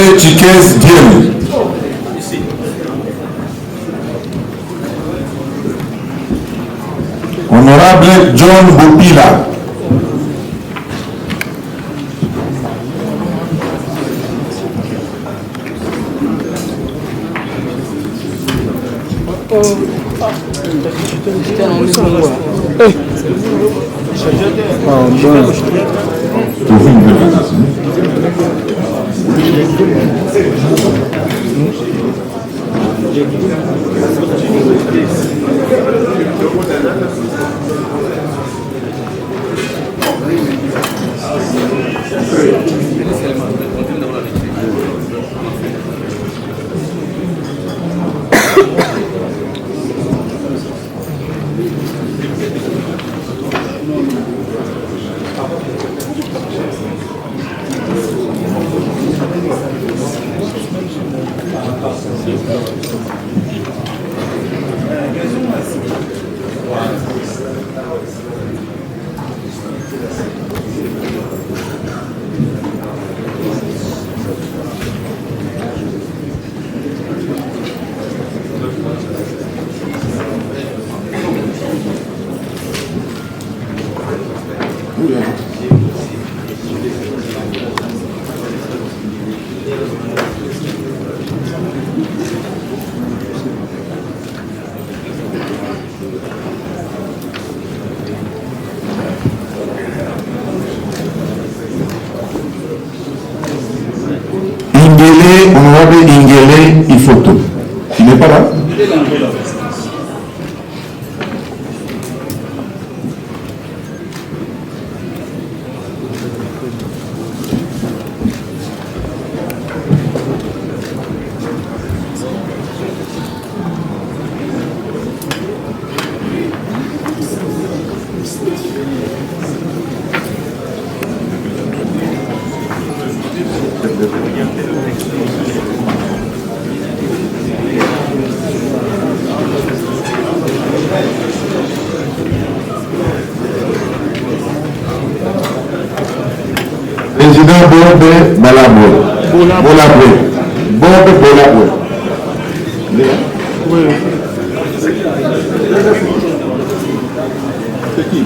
Honorable Chikes Dieu. Honorable John Bopila. Honorable Ingele Ifoto. Il n'est pas là? Président Bob Balabo. Bob Balabo. Oui. C'est qui?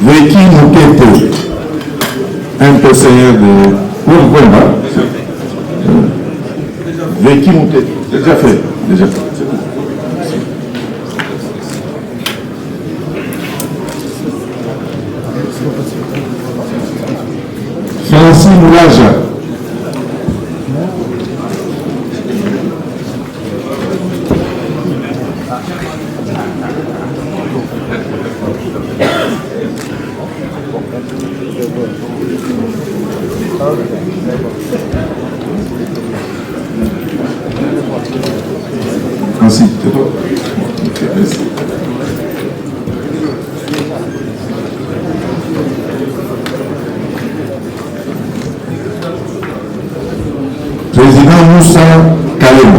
Veki Moukete, un PCR de... Pourquoi Veki Moukete, déjà fait, déjà fait. Francine Moulaja. Francis, c'est toi? Ok, merci. Président Moussa Kalem.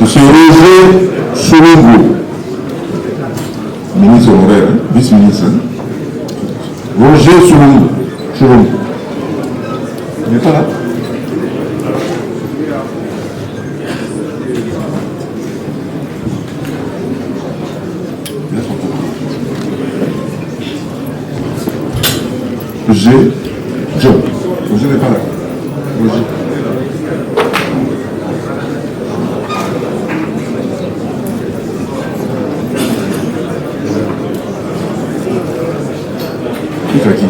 Monsieur Roger Soulongo, ministre honoraire, vice-ministre. Roger Soulongo. Il n'est pas là. Joe. Roger n'est pas là. Roger. Qui fait qui?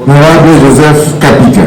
Honorable Joseph Kapika.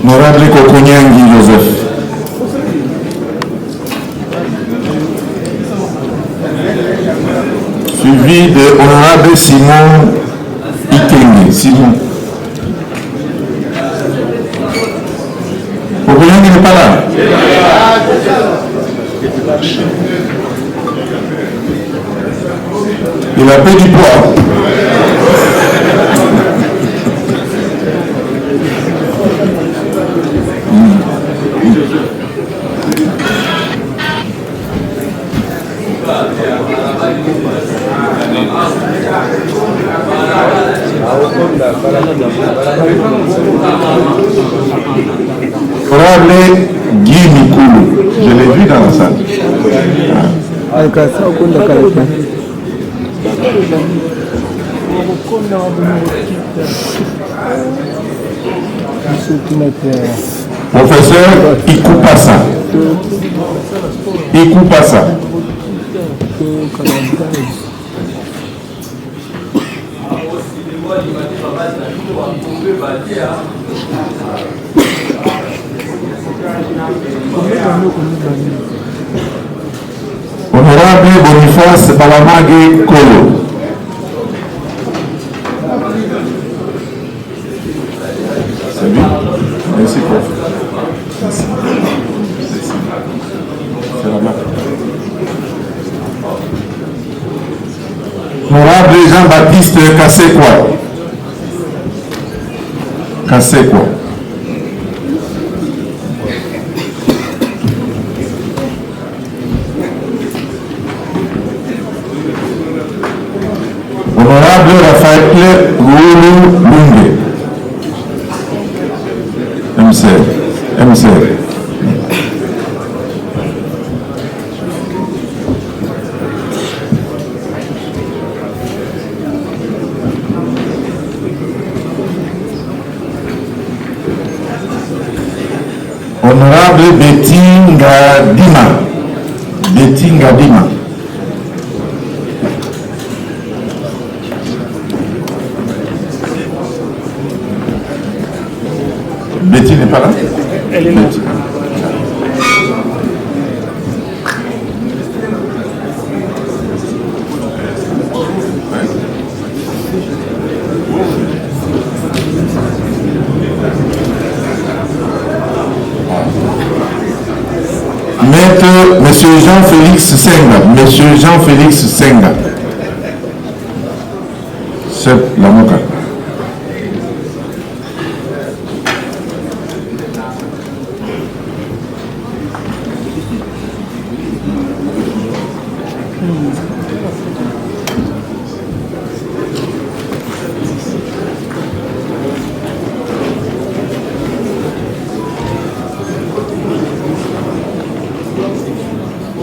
Honorable Kokonyangi Joseph. Suivi de Honorable Simon Ikenge. Simon. Kokonyangi n'est pas là. Il a pris du poids. Honorable Guy Mikulu, je l'ai vu dans la salle. Professeur Ikoupassa. Ikoupassa. Honorable Boniface Balamage Kolo. C'est lui. Merci, prof. Merci. C'est la marque. Honorable Jean-Baptiste Kassekwa. Kassekwa. Honorable Raphaël Goulou Lungue. MCR. Honorable Betty Ngadima. Betty Ngadima. Betty n'est pas là? Elle est là. Maître, Monsieur Jean-Félix Senga. Monsieur Jean-Félix Senga. C'est la Moka.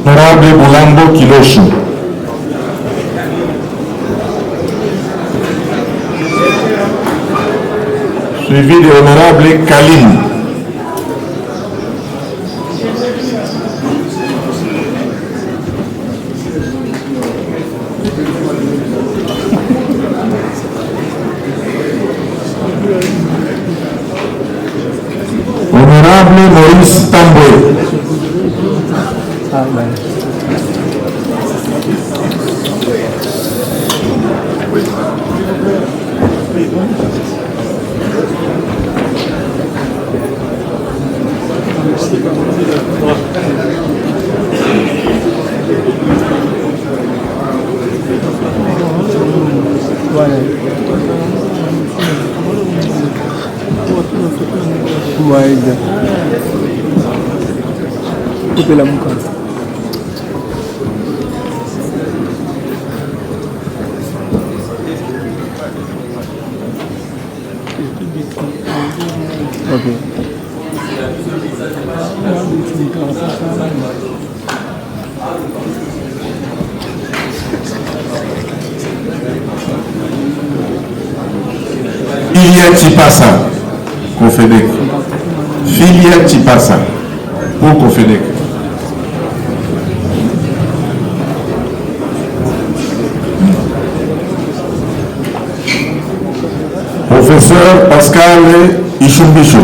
Honorable Boulambo Kilosho. Suivi de Honorable Kalim. Honorable Maurice Tamboué. Couper la mouka. Ok. Filia Tipasa, Confédec. Filia Tipasa, pour Confédec. Professeur Pascal Ichumbicho.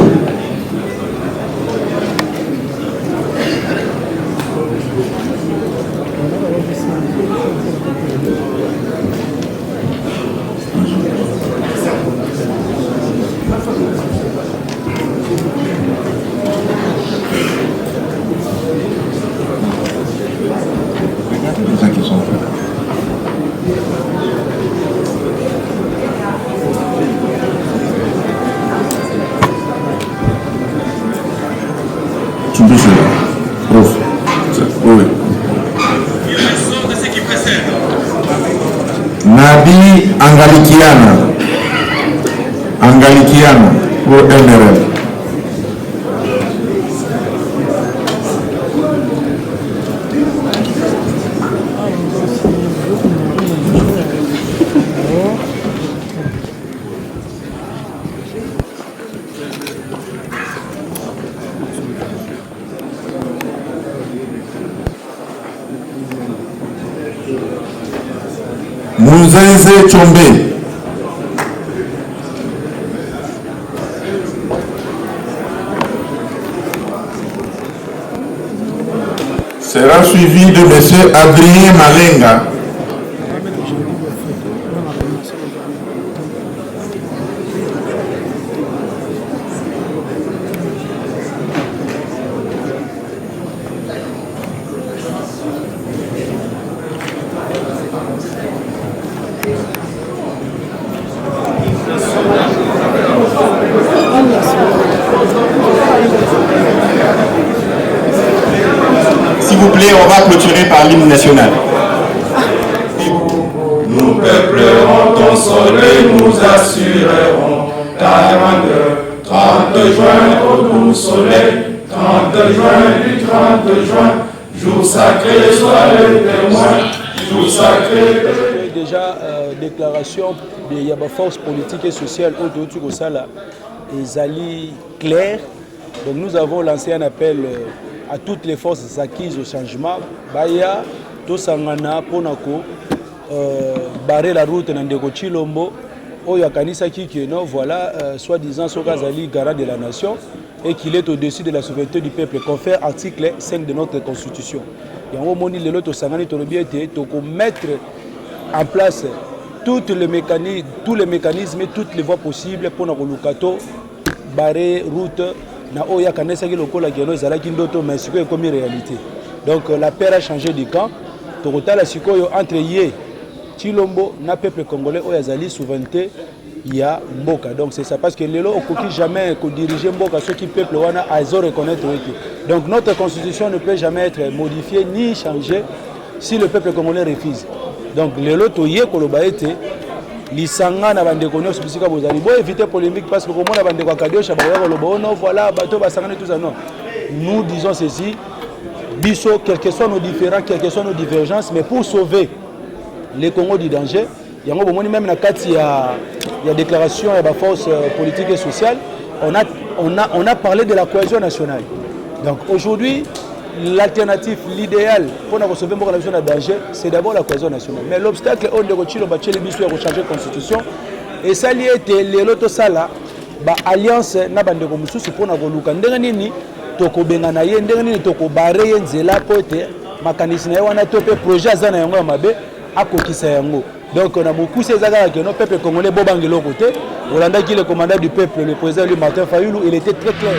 Nabi Angalikiana pour NRL. Mouzeze Tchombe. Sera suivi de M. Adrien Malenga. S'il vous plaît, on va clôturer par l'hymne national. Nous peuplerons ton soleil, nous assurerons ta grandeur. 30 juin au doux soleil, 30 juin du 30 juin, jour sacré, sois le témoin, jour sacré. Déjà, déclaration de Yaba force politique et sociale autour de Sala et Ali clair. Donc nous avons lancé un appel à toutes les forces acquises au changement. Baya, Tosangana, Ponako, barrer la route dans Ndeko Chilombo, Oyakanisa Kikeno, voilà, soi-disant Sokazali, garant de la nation, et qu'il est au-dessus de la souveraineté du peuple, confère article 5 de notre constitution. Et en haut, les lots Tosangani, Tolobiete, Toko mettre en place tous les mécanismes et toutes les voies possibles pour nous barrer route na oya kanesa ki lokola keno ezalaki ndoto mais sikoyo ekomi réalité. Donc la paix a changé de camp. Tokotala sikoyo entre ye Chilombo na peuple congolais oya zali souveraineté ya mboka. Donc c'est ça parce que lelo okoki jamais ko diriger mboka ceux qui peuple wana azo reconnaître wiki. Donc notre constitution ne peut jamais être modifiée ni changée si le peuple congolais refuse. Donc lelo toye koloba ete lisanga na bande konyo bisika bozali bo éviter polémique parce que comme on a bande kwa kadio chabaya koloba non voilà bateau basangane tout ça non. Nous disons ceci, biso, quels que soient nos différends, quelles que soient nos divergences, mais pour sauver les Congo du danger, il y a même dans il y a déclaration de la force politique et sociale, on a parlé de la cohésion nationale. Donc aujourd'hui, l'alternative, l'idéal pour nous sauver la cohésion du danger, c'est d'abord la cohésion nationale. Mais l'obstacle, on doit changer la constitution. Et ça lié à l'autre sala, l'alliance n'a pas de commission pour nous luka. Ndengani toko bengana ye, ndengani toko bare ye nzela pote, makanisme ya wana tope projet azana yango ya mabe akokisa yango. Donc on a beaucoup ces agarres que nos peuples congolais bobangelo côté. Olanda qui est le commandant du peuple, le président Martin Fayulu, il était très clair.